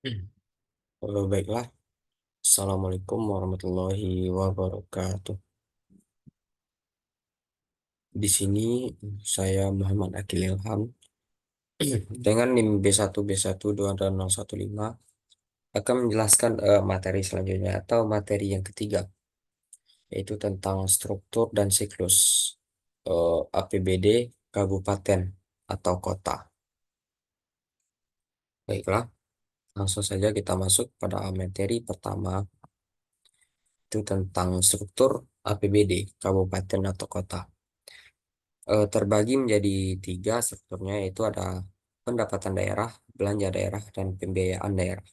Baiklah, Assalamualaikum warahmatullahi wabarakatuh. Di sini saya Muhammad Akil Ilham dengan NIM B1B12215 akan menjelaskan materi selanjutnya atau materi yang ketiga, yaitu tentang struktur dan siklus APBD kabupaten atau kota. Baiklah, langsung saja kita masuk pada materi pertama, itu tentang struktur APBD kabupaten atau kota. Terbagi menjadi tiga strukturnya, yaitu ada pendapatan daerah, belanja daerah, dan pembiayaan daerah.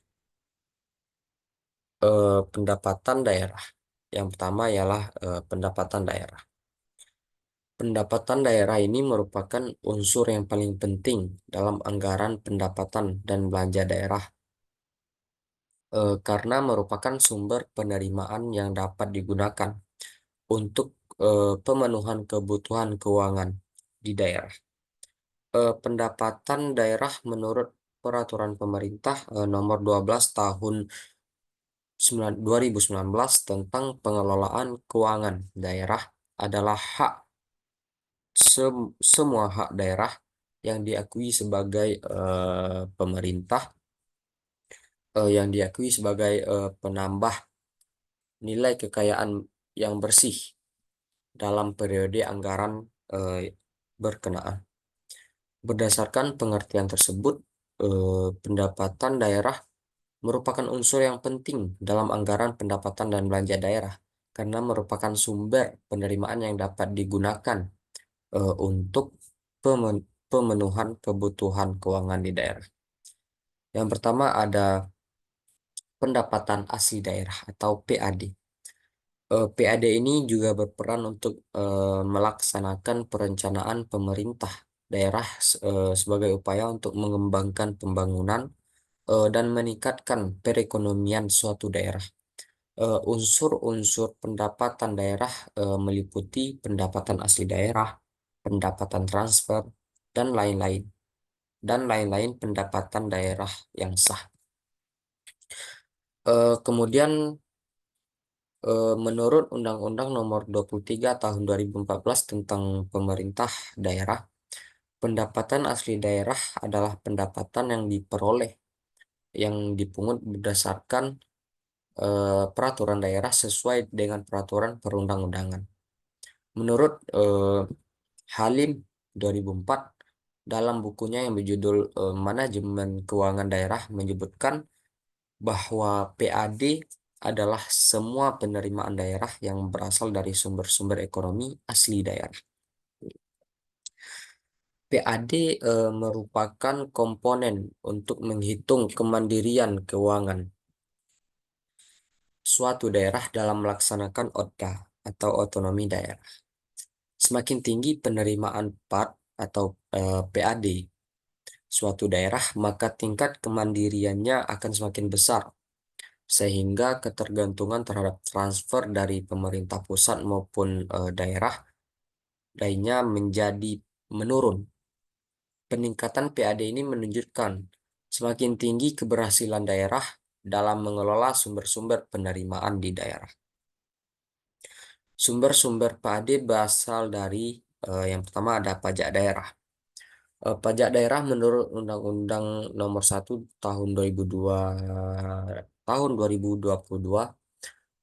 Pendapatan daerah. Yang pertama ialah pendapatan daerah. Pendapatan daerah ini merupakan unsur yang paling penting dalam anggaran pendapatan dan belanja daerah, karena merupakan sumber penerimaan yang dapat digunakan untuk pemenuhan kebutuhan keuangan di daerah. Pendapatan daerah menurut Peraturan Pemerintah Nomor 12 Tahun 2019 tentang pengelolaan keuangan daerah adalah semua hak daerah yang diakui sebagai pemerintah, yang diakui sebagai penambah nilai kekayaan yang bersih dalam periode anggaran berkenaan. Berdasarkan pengertian tersebut, pendapatan daerah merupakan unsur yang penting dalam anggaran pendapatan dan belanja daerah karena merupakan sumber penerimaan yang dapat digunakan untuk pemenuhan kebutuhan keuangan di daerah. Yang pertama ada pendapatan asli daerah atau PAD. PAD ini juga berperan untuk melaksanakan perencanaan pemerintah daerah sebagai upaya untuk mengembangkan pembangunan dan meningkatkan perekonomian suatu daerah. Unsur-unsur pendapatan daerah meliputi pendapatan asli daerah, pendapatan transfer, dan lain-lain, pendapatan daerah yang sah. Kemudian menurut Undang-Undang Nomor 23 Tahun 2014 tentang Pemerintah Daerah, pendapatan asli daerah adalah pendapatan yang diperoleh yang dipungut berdasarkan peraturan daerah sesuai dengan peraturan perundang-undangan. Menurut Halim 2004 dalam bukunya yang berjudul Manajemen Keuangan Daerah menyebutkan bahwa PAD adalah semua penerimaan daerah yang berasal dari sumber-sumber ekonomi asli daerah. PAD merupakan komponen untuk menghitung kemandirian keuangan suatu daerah dalam melaksanakan ODA atau otonomi daerah. Semakin tinggi penerimaan PAD atau PAD suatu daerah, maka tingkat kemandiriannya akan semakin besar, sehingga ketergantungan terhadap transfer dari pemerintah pusat maupun daerah lainnya menjadi menurun. Peningkatan PAD ini menunjukkan semakin tinggi keberhasilan daerah dalam mengelola sumber-sumber penerimaan di daerah. Sumber-sumber PAD berasal dari yang pertama ada pajak daerah. Pajak daerah menurut Undang-Undang Nomor 1 Tahun 2022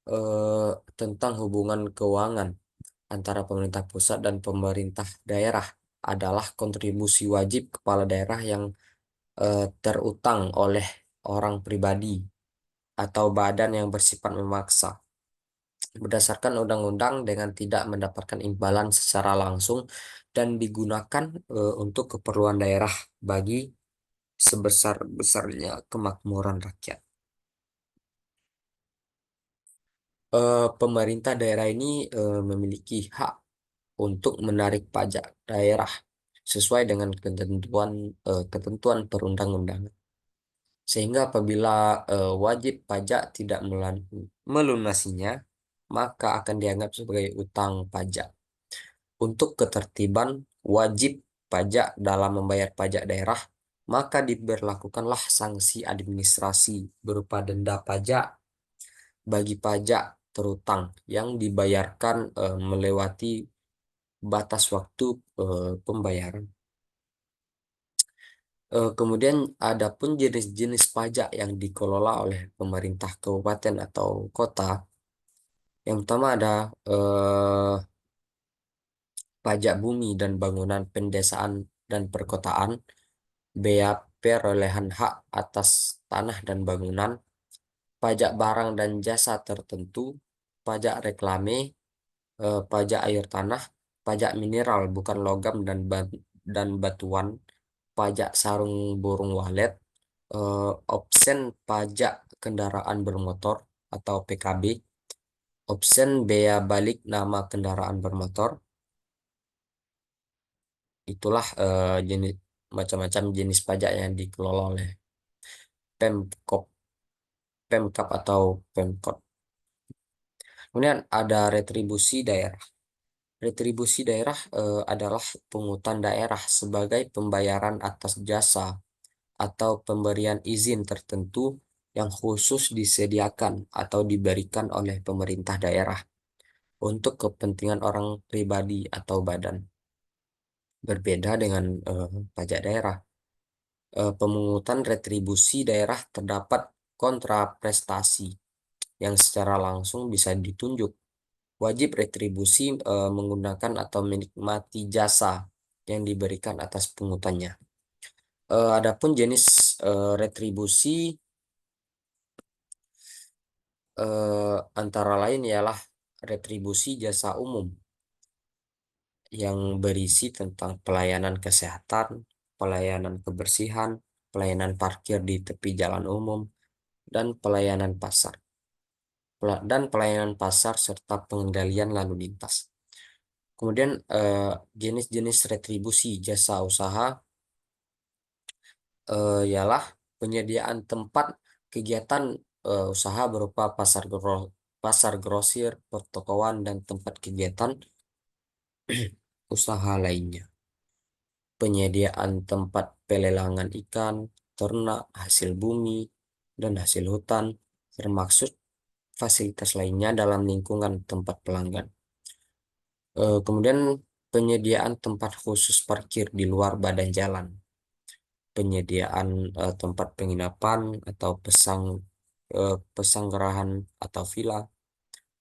eh, tentang hubungan keuangan antara pemerintah pusat dan pemerintah daerah adalah kontribusi wajib kepala daerah yang terutang oleh orang pribadi atau badan yang bersifat memaksa berdasarkan undang-undang dengan tidak mendapatkan imbalan secara langsung dan digunakan untuk keperluan daerah bagi sebesar-besarnya kemakmuran rakyat. Pemerintah daerah ini memiliki hak untuk menarik pajak daerah sesuai dengan ketentuan perundang-undangan. Sehingga apabila wajib pajak tidak melunasinya, maka akan dianggap sebagai utang pajak. Untuk ketertiban wajib pajak dalam membayar pajak daerah, maka diberlakukanlah sanksi administrasi berupa denda pajak bagi pajak terutang yang dibayarkan melewati batas waktu pembayaran. Kemudian ada pun jenis-jenis pajak yang dikelola oleh pemerintah kabupaten atau kota. Yang pertama ada pajak bumi dan bangunan pendesaan dan perkotaan, bea perolehan hak atas tanah dan bangunan, pajak barang dan jasa tertentu, pajak reklame, pajak air tanah, pajak mineral bukan logam dan batuan, pajak sarung burung walet, opsen pajak kendaraan bermotor atau PKB, opsen bea balik nama kendaraan bermotor. Itulah jenis macam-macam jenis pajak yang dikelola oleh Pemkop, Pemkap atau Pemkot. Kemudian ada retribusi daerah. Retribusi daerah adalah pungutan daerah sebagai pembayaran atas jasa atau pemberian izin tertentu yang khusus disediakan atau diberikan oleh pemerintah daerah untuk kepentingan orang pribadi atau badan. Berbeda dengan pajak daerah. Pemungutan retribusi daerah terdapat kontraprestasi yang secara langsung bisa ditunjuk. Wajib retribusi menggunakan atau menikmati jasa yang diberikan atas pungutannya. Adapun jenis retribusi antara lain ialah retribusi jasa umum yang berisi tentang pelayanan kesehatan, pelayanan kebersihan, pelayanan parkir di tepi jalan umum, dan pelayanan pasar. Dan pelayanan pasar serta pengendalian lalu lintas. Kemudian jenis-jenis retribusi jasa usaha ialah penyediaan tempat kegiatan usaha berupa pasar grosir, pertokoan, dan tempat kegiatan usaha lainnya. Penyediaan tempat pelelangan ikan, ternak, hasil bumi, dan hasil hutan, termaksud fasilitas lainnya dalam lingkungan tempat pelanggan. Kemudian penyediaan tempat khusus parkir di luar badan jalan, penyediaan tempat penginapan atau pesanggerahan atau villa,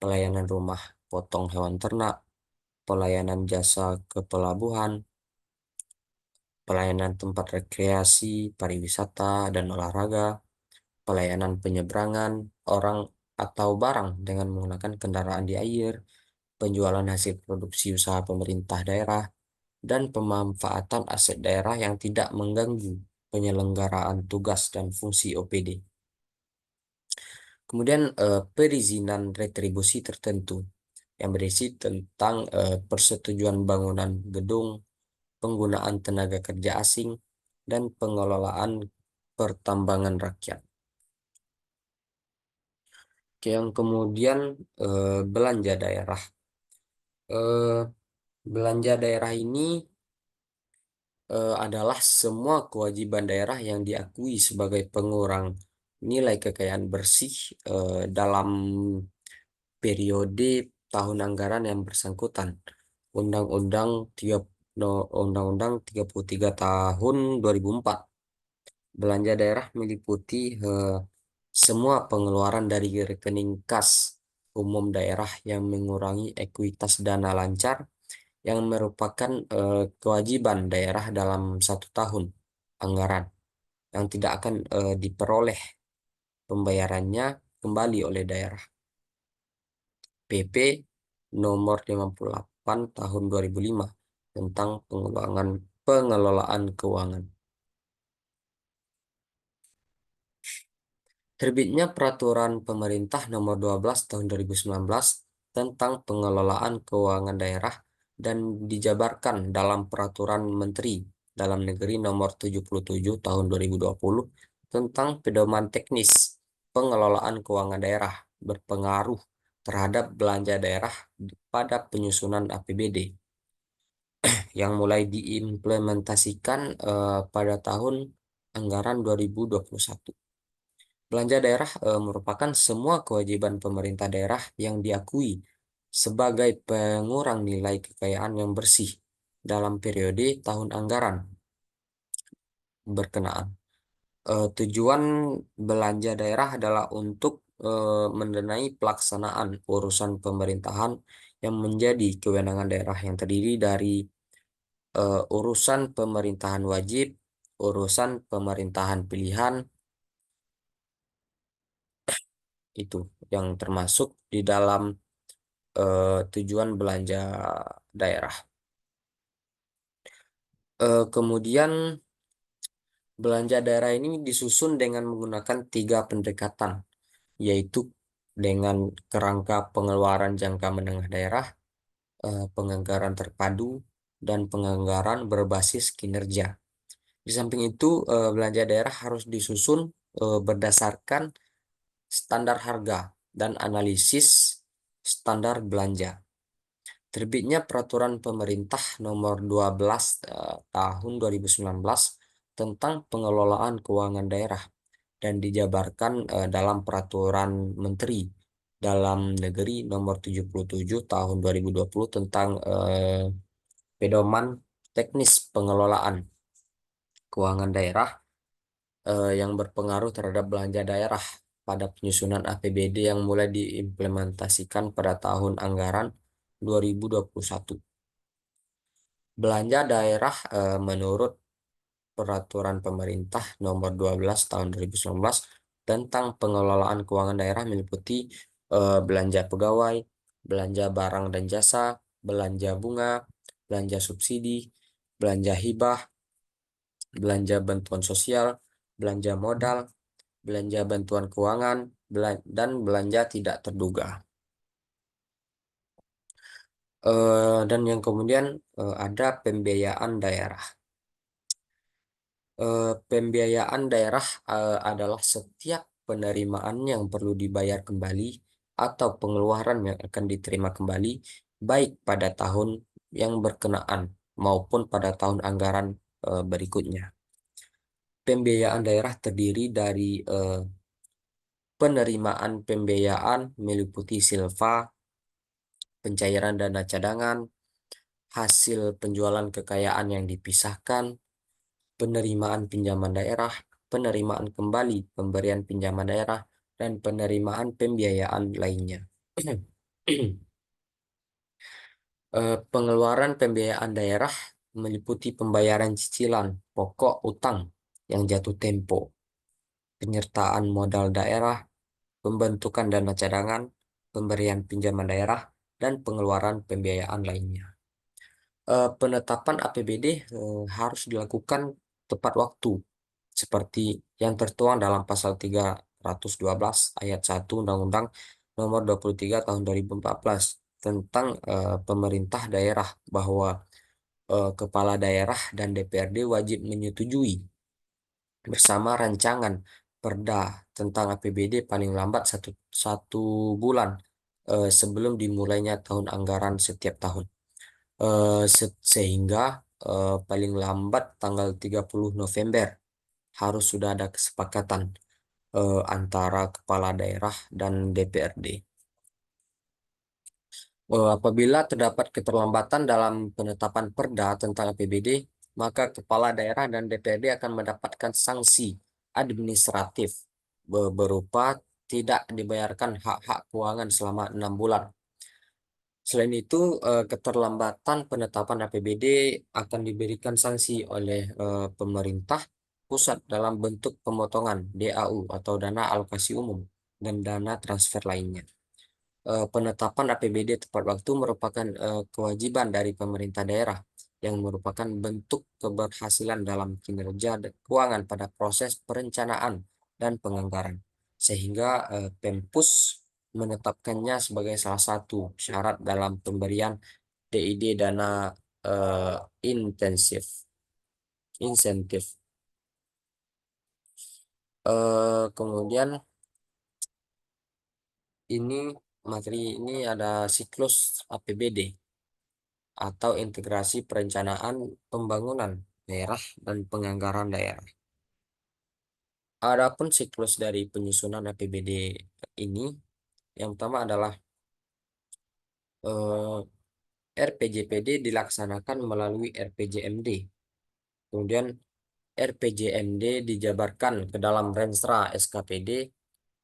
pelayanan rumah potong hewan ternak, pelayanan jasa ke pelabuhan, pelayanan tempat rekreasi, pariwisata, dan olahraga, pelayanan penyeberangan orang atau barang dengan menggunakan kendaraan di air, penjualan hasil produksi usaha pemerintah daerah, dan pemanfaatan aset daerah yang tidak mengganggu penyelenggaraan tugas dan fungsi OPD. Kemudian perizinan retribusi tertentu yang berisi tentang persetujuan bangunan gedung, penggunaan tenaga kerja asing, dan pengelolaan pertambangan rakyat. Oke, yang kemudian belanja daerah. Belanja daerah ini adalah semua kewajiban daerah yang diakui sebagai pengurang nilai kekayaan bersih dalam periode tahun anggaran yang bersangkutan. Undang-Undang Undang-Undang 33 tahun 2004. Belanja daerah meliputi semua pengeluaran dari rekening kas umum daerah yang mengurangi ekuitas dana lancar yang merupakan kewajiban daerah dalam satu tahun anggaran yang tidak akan diperoleh pembayarannya kembali oleh daerah. PP nomor 58 tahun 2005 tentang pengelolaan keuangan. Terbitnya Peraturan Pemerintah Nomor 12 Tahun 2019 tentang pengelolaan keuangan daerah dan dijabarkan dalam Peraturan Menteri Dalam Negeri Nomor 77 Tahun 2020 tentang pedoman teknis pengelolaan keuangan daerah berpengaruh terhadap belanja daerah pada penyusunan APBD yang mulai diimplementasikan pada tahun anggaran 2021. Belanja daerah merupakan semua kewajiban pemerintah daerah yang diakui sebagai pengurang nilai kekayaan yang bersih dalam periode tahun anggaran berkenaan. Tujuan belanja daerah adalah untuk mendanai pelaksanaan urusan pemerintahan yang menjadi kewenangan daerah yang terdiri dari urusan pemerintahan wajib, urusan pemerintahan pilihan, itu yang termasuk di dalam tujuan belanja daerah. Kemudian belanja daerah ini disusun dengan menggunakan 3 pendekatan, yaitu dengan kerangka pengeluaran jangka menengah daerah, penganggaran terpadu, dan penganggaran berbasis kinerja. Di samping itu, belanja daerah harus disusun berdasarkan standar harga dan analisis standar belanja. Terbitnya Peraturan Pemerintah Nomor 12 Tahun 2019 tentang pengelolaan keuangan daerah dan dijabarkan dalam Peraturan Menteri Dalam Negeri Nomor 77 Tahun 2020 tentang pedoman teknis pengelolaan keuangan daerah yang berpengaruh terhadap belanja daerah pada penyusunan APBD yang mulai diimplementasikan pada tahun anggaran 2021. Belanja daerah menurut Peraturan Pemerintah Nomor 12 Tahun 2019 tentang pengelolaan keuangan daerah meliputi belanja pegawai, belanja barang dan jasa, belanja bunga, belanja subsidi, belanja hibah, belanja bantuan sosial, belanja modal, belanja bantuan keuangan, dan belanja tidak terduga. Dan yang kemudian ada pembiayaan daerah. Pembiayaan daerah adalah setiap penerimaan yang perlu dibayar kembali atau pengeluaran yang akan diterima kembali, baik pada tahun yang berkenaan maupun pada tahun anggaran berikutnya. Pembiayaan daerah terdiri dari penerimaan pembiayaan meliputi silva, pencairan dana cadangan, hasil penjualan kekayaan yang dipisahkan, penerimaan pinjaman daerah, penerimaan kembali pemberian pinjaman daerah, dan penerimaan pembiayaan lainnya. Pengeluaran pembiayaan daerah meliputi pembayaran cicilan pokok utang yang jatuh tempo, penyertaan modal daerah, pembentukan dana cadangan, pemberian pinjaman daerah, dan pengeluaran pembiayaan lainnya. Penetapan APBD harus dilakukan tepat waktu, seperti yang tertuang dalam pasal 312 ayat 1 Undang-Undang Nomor 23 Tahun 2014 tentang pemerintah daerah, bahwa kepala daerah dan DPRD wajib menyetujui bersama rancangan Perda tentang APBD paling lambat satu bulan sebelum dimulainya tahun anggaran setiap tahun. Sehingga paling lambat tanggal 30 November harus sudah ada kesepakatan antara kepala daerah dan DPRD. Apabila terdapat keterlambatan dalam penetapan Perda tentang APBD, maka kepala daerah dan DPRD akan mendapatkan sanksi administratif berupa tidak dibayarkan hak-hak keuangan selama 6 bulan. Selain itu, keterlambatan penetapan APBD akan diberikan sanksi oleh pemerintah pusat dalam bentuk pemotongan DAU atau dana alokasi umum dan dana transfer lainnya. Penetapan APBD tepat waktu merupakan kewajiban dari pemerintah daerah yang merupakan bentuk keberhasilan dalam kinerja keuangan pada proses perencanaan dan penganggaran, sehingga Pempus menetapkannya sebagai salah satu syarat dalam pemberian DID dana eh, intensif insentif. Kemudian ini materi ini ada siklus APBD atau integrasi perencanaan pembangunan daerah dan penganggaran daerah. Adapun siklus dari penyusunan APBD ini, yang pertama adalah eh, RPJPD dilaksanakan melalui RPJMD. Kemudian RPJMD dijabarkan ke dalam Renstra SKPD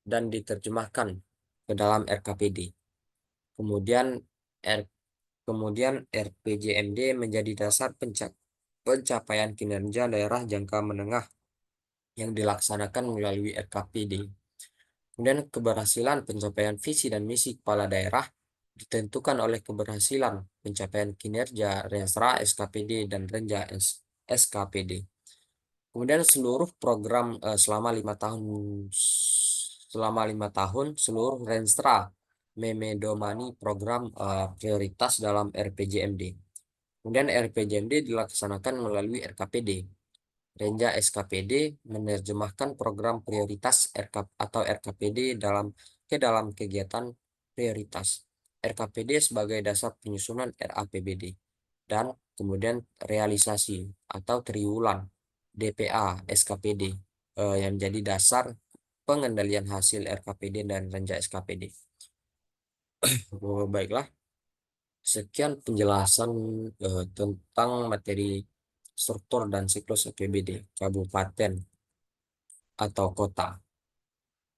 dan diterjemahkan ke dalam RKPD. Kemudian R, kemudian RPJMD menjadi dasar pencapaian kinerja daerah jangka menengah yang dilaksanakan melalui RKPD. Kemudian keberhasilan pencapaian visi dan misi kepala daerah ditentukan oleh keberhasilan pencapaian kinerja Renstra SKPD dan Renja SKPD. Kemudian seluruh program selama lima tahun seluruh Renstra memedomani program prioritas dalam RPJMD. Kemudian RPJMD dilaksanakan melalui RKPD. Renja SKPD menerjemahkan program prioritas atau RKPD ke dalam kegiatan prioritas. RKPD sebagai dasar penyusunan RAPBD dan kemudian realisasi atau triwulan DPA SKPD yang jadi dasar pengendalian hasil RKPD dan Renja SKPD. Oh, baiklah, sekian penjelasan tentang materi struktur dan siklus APBD kabupaten atau kota.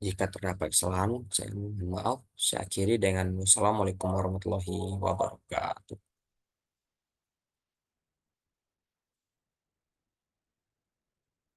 Jika terdapat kesalahan, saya mohon maaf. Saya akhiri dengan Wassalamualaikum warahmatullahi wabarakatuh.